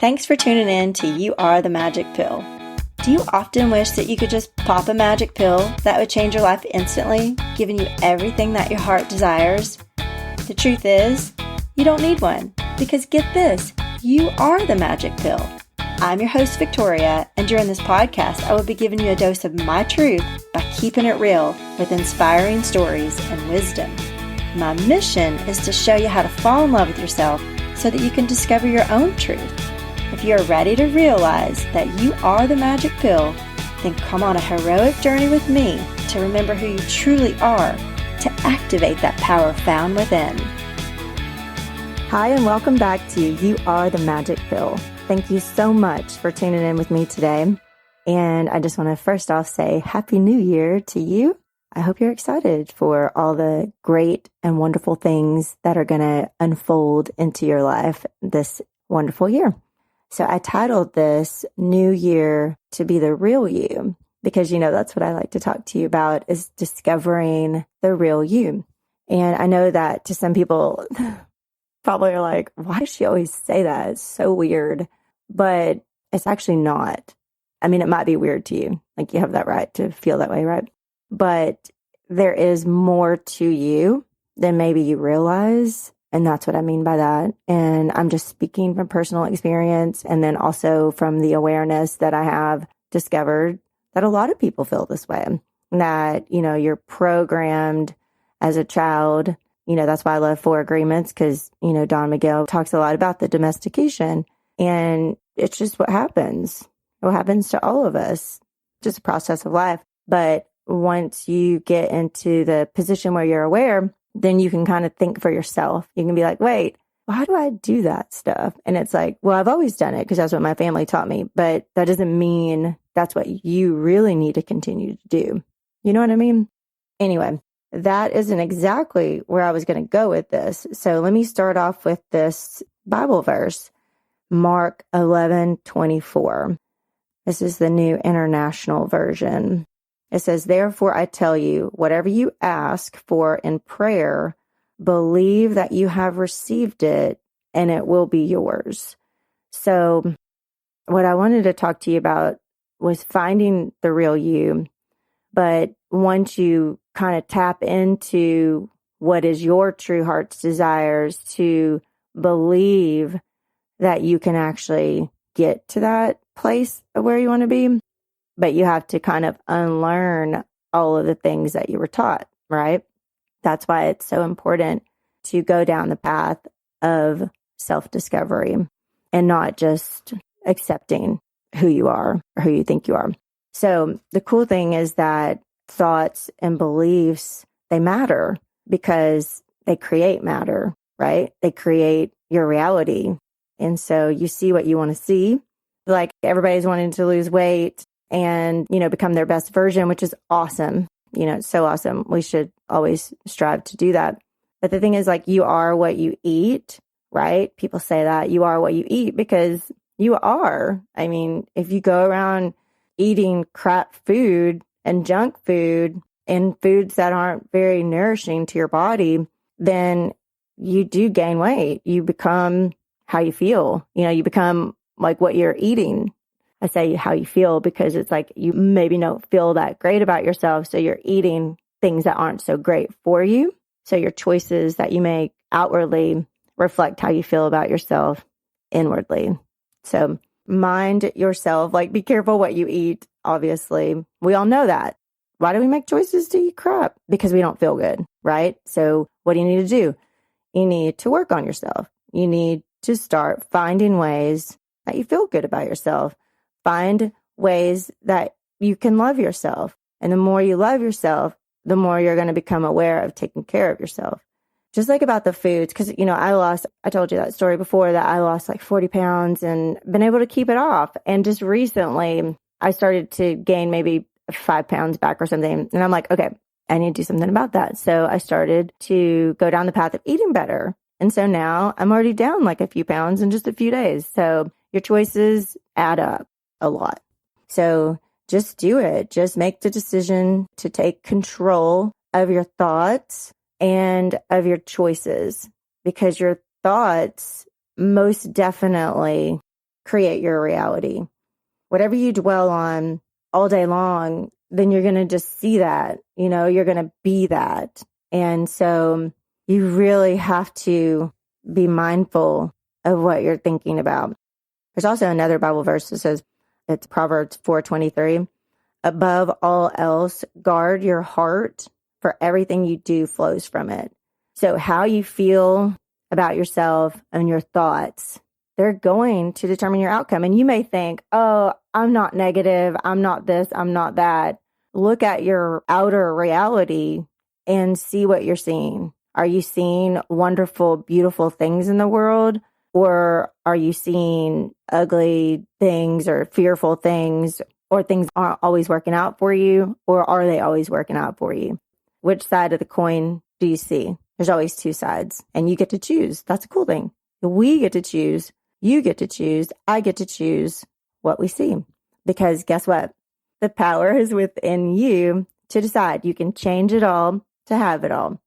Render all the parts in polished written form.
Thanks for tuning in to You Are the Magic Pill. Do you often wish that you could just pop a magic pill that would change your life instantly, giving you everything that your heart desires? The truth is, you don't need one, because get this, you are the magic pill. I'm your host, Victoria, and during this podcast, I will be giving you a dose of my truth by keeping it real with inspiring stories and wisdom. My mission is to show you how to fall in love with yourself so that you can discover your own truth. If you're ready to realize that you are the magic pill, then come on a heroic journey with me to remember who you truly are, to activate that power found within. Hi, and welcome back to You Are the Magic Pill. Thank you so much for tuning in with me today. And I just want to first off say Happy New Year to you. I hope you're excited for all the great and wonderful things that are going to unfold into your life this wonderful year. So I titled this New Year to be the real you, because, that's what I like to talk to you about, is discovering the real you. And I know that to some people probably are like, why does she always say that? It's so weird. But it's actually not. I mean, it might be weird to you. Like, you have that right to feel that way, right? But there is more to you than maybe you realize. And that's what I mean by that. And I'm just speaking from personal experience, and then also from the awareness that I have discovered that a lot of people feel this way, that, you're programmed as a child. That's why I love Four Agreements, because, Don Miguel talks a lot about the domestication, and it's just what happens to all of us, just a process of life. But once you get into the position where you're aware, then you can kind of think for yourself. You can be like, wait, why do I do that stuff? And it's like, well, I've always done it because that's what my family taught me. But that doesn't mean that's what you really need to continue to do. You know what I mean? Anyway, that isn't exactly where I was going to go with this. So let me start off with this Bible verse, Mark 11:24. This is the New International Version. It says, therefore, I tell you, whatever you ask for in prayer, believe that you have received it and it will be yours. So what I wanted to talk to you about was finding the real you. But once you kind of tap into what is your true heart's desires, to believe that you can actually get to that place of where you want to be. But you have to kind of unlearn all of the things that you were taught, right? That's why it's so important to go down the path of self-discovery and not just accepting who you are or who you think you are. So the cool thing is that thoughts and beliefs, they matter because they create matter, right? They create your reality. And so you see what you want to see. Like, everybody's wanting to lose weight and, become their best version, which is awesome. It's so awesome. We should always strive to do that. But the thing is, like, you are what you eat, right? People say that you are what you eat because you are. I mean, if you go around eating crap food and junk food and foods that aren't very nourishing to your body, then you do gain weight. You become how you feel. You become like what you're eating. I say how you feel because it's like you maybe don't feel that great about yourself. So you're eating things that aren't so great for you. So your choices that you make outwardly reflect how you feel about yourself inwardly. So mind yourself, like, be careful what you eat. Obviously, we all know that. Why do we make choices to eat crap? Because we don't feel good, right? So what do you need to do? You need to work on yourself. You need to start finding ways that you feel good about yourself. Find ways that you can love yourself. And the more you love yourself, the more you're going to become aware of taking care of yourself. Just like about the foods, because, I told you that story before, that I lost like 40 pounds and been able to keep it off. And just recently, I started to gain maybe 5 pounds back or something. And I'm like, okay, I need to do something about that. So I started to go down the path of eating better. And so now I'm already down like a few pounds in just a few days. So your choices add up a lot. So just do it. Just make the decision to take control of your thoughts and of your choices, because your thoughts most definitely create your reality. Whatever you dwell on all day long, then you're going to just see that, you're going to be that. And so you really have to be mindful of what you're thinking about. There's also another Bible verse that says, it's Proverbs 4:23, above all else, guard your heart, for everything you do flows from it. So how you feel about yourself and your thoughts, they're going to determine your outcome. And you may think, oh, I'm not negative. I'm not this. I'm not that. Look at your outer reality and see what you're seeing. Are you seeing wonderful, beautiful things in the world? Or are you seeing ugly things or fearful things, or things aren't always working out for you? Or are they always working out for you? Which side of the coin do you see? There's always two sides, and you get to choose. That's a cool thing. We get to choose. You get to choose. I get to choose what we see. Because guess what? The power is within you to decide. You can change it all to have it all.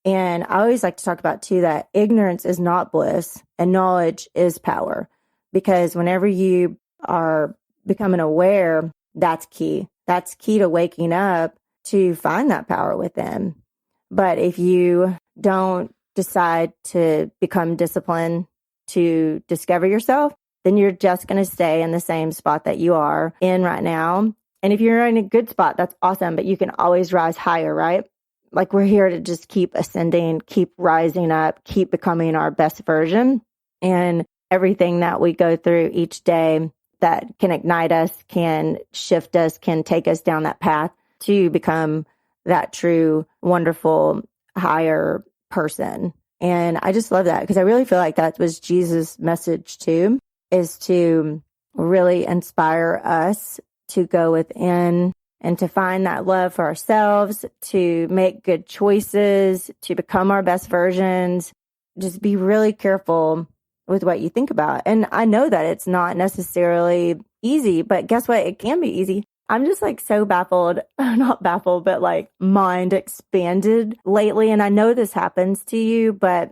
And I always like to talk about too that ignorance is not bliss and knowledge is power. Because whenever you are becoming aware, that's key. That's key to waking up to find that power within. But if you don't decide to become disciplined to discover yourself, then you're just going to stay in the same spot that you are in right now. And if you're in a good spot, that's awesome, but you can always rise higher, right? Like we're here to just keep ascending, keep rising up, keep becoming our best version. And everything that we go through each day that can ignite us, can shift us, can take us down that path to become that true, wonderful, higher person. And I just love that because I really feel like that was Jesus' message too, is to really inspire us to go within and to find that love for ourselves, to make good choices, to become our best versions. Just be really careful with what you think about. And I know that it's not necessarily easy, but guess what? It can be easy. I'm just like so baffled, not baffled, but like mind expanded lately. And I know this happens to you, but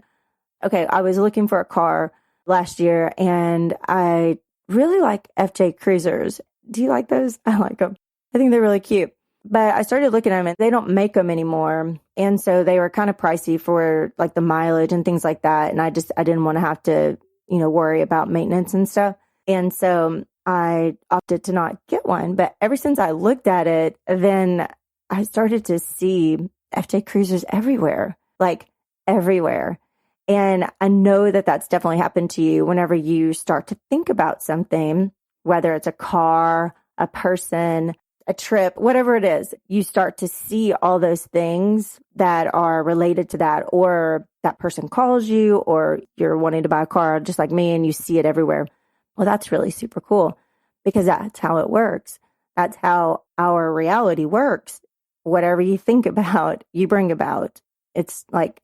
okay, I was looking for a car last year and I really like FJ Cruisers. Do you like those? I like them. I think they're really cute. But I started looking at them and they don't make them anymore. And so they were kind of pricey for like the mileage and things like that. And I didn't want to have to, worry about maintenance and stuff. And so I opted to not get one. But ever since I looked at it, then I started to see FJ Cruisers everywhere, like everywhere. And I know that that's definitely happened to you whenever you start to think about something, whether it's a car, a person, a trip, whatever it is, you start to see all those things that are related to that, or that person calls you, or you're wanting to buy a car just like me and you see it everywhere. Well, that's really super cool because that's how it works. That's how our reality works. Whatever you think about, you bring about. It's like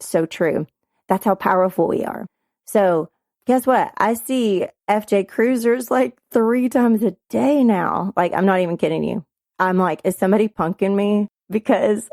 so true. That's how powerful we are. So guess what? I see FJ Cruisers like 3 times a day now. Like, I'm not even kidding you. I'm like, is somebody punking me? Because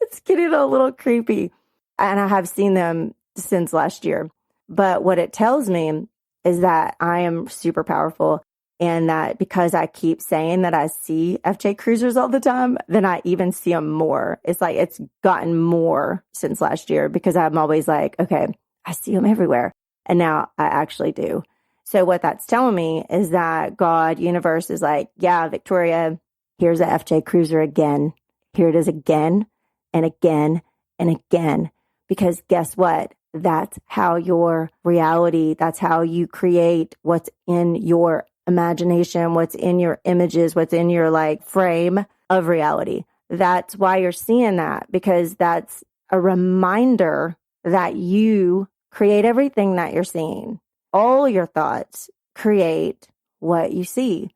it's getting a little creepy. And I have seen them since last year. But what it tells me is that I am super powerful. And that because I keep saying that I see FJ Cruisers all the time, then I even see them more. It's like it's gotten more since last year because I'm always like, okay, I see them everywhere. And now I actually do. So what that's telling me is that God, universe is like, yeah, Victoria, here's a FJ Cruiser again. Here it is again and again and again. Because guess what? That's how your reality, that's how you create what's in your imagination, what's in your images, what's in your like frame of reality. That's why you're seeing that, because that's a reminder that you create everything that you're seeing. All your thoughts create what you see.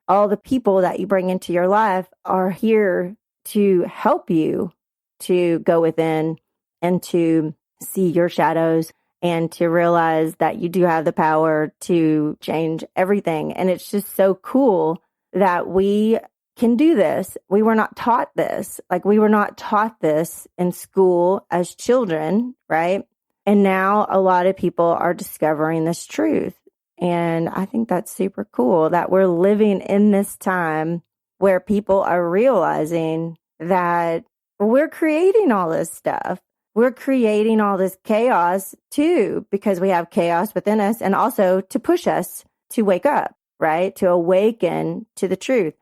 All the people that you bring into your life are here to help you to go within and to see your shadows and to realize that you do have the power to change everything. And it's just so cool that we can do this. We were not taught this. Like, we were not taught this in school as children, right? And now a lot of people are discovering this truth. And I think that's super cool that we're living in this time where people are realizing that we're creating all this stuff. We're creating all this chaos too, because we have chaos within us, and also to push us to wake up, right? To awaken to the truth.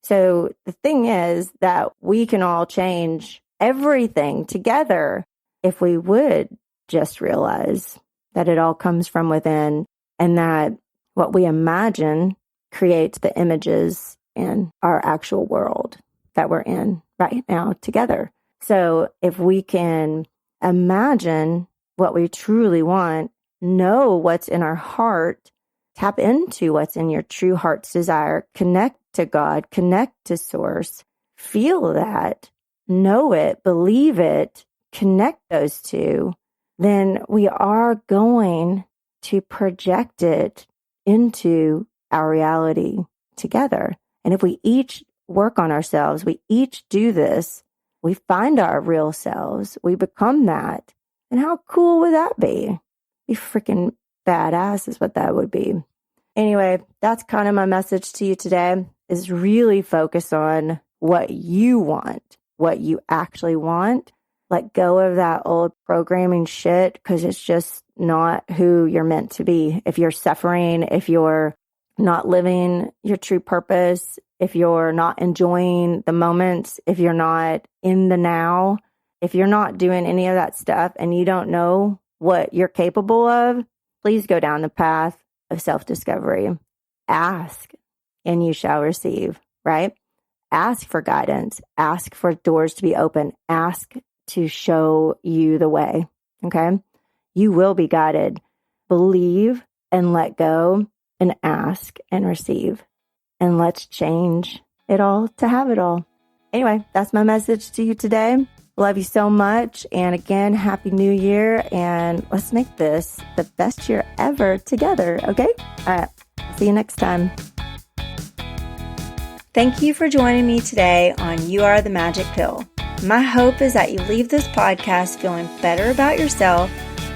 So the thing is that we can all change everything together if we would just realize that it all comes from within, and that what we imagine creates the images in our actual world that we're in right now together. So if we can imagine what we truly want, know what's in our heart, tap into what's in your true heart's desire, connect to God, connect to source, feel that, know it, believe it, connect those two, then we are going to project it into our reality together. And if we each work on ourselves, we each do this, we find our real selves, we become that. And how cool would that be? Be freaking badass is what that would be. Anyway, that's kind of my message to you today, is really focus on what you want, what you actually want. Let go of that old programming shit, because it's just not who you're meant to be. If you're suffering, if you're not living your true purpose, if you're not enjoying the moments, if you're not in the now, if you're not doing any of that stuff and you don't know what you're capable of, please go down the path of self-discovery. Ask and you shall receive, right? Ask for guidance. Ask for doors to be open. Ask to show you the way, okay? You will be guided. Believe and let go, and ask and receive. And let's change it all to have it all. Anyway, that's my message to you today. Love you so much. And again, Happy New Year. And let's make this the best year ever together, okay? All right. See you next time. Thank you for joining me today on You Are the Magic Pill. My hope is that you leave this podcast feeling better about yourself,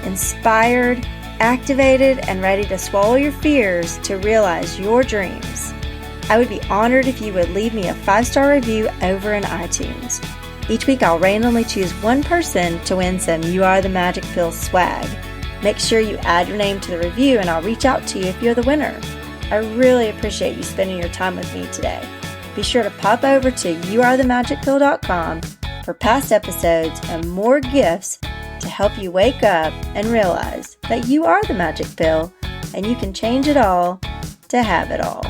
inspired, activated, and ready to swallow your fears to realize your dreams. I would be honored if you would leave me a 5-star review over in iTunes. Each week I'll randomly choose one person to win some You Are the Magic Pill swag. Make sure you add your name to the review and I'll reach out to you if you're the winner. I really appreciate you spending your time with me today. Be sure to pop over to youarethemagicpill.com for past episodes and more gifts to help you wake up and realize that you are the magic pill and you can change it all to have it all.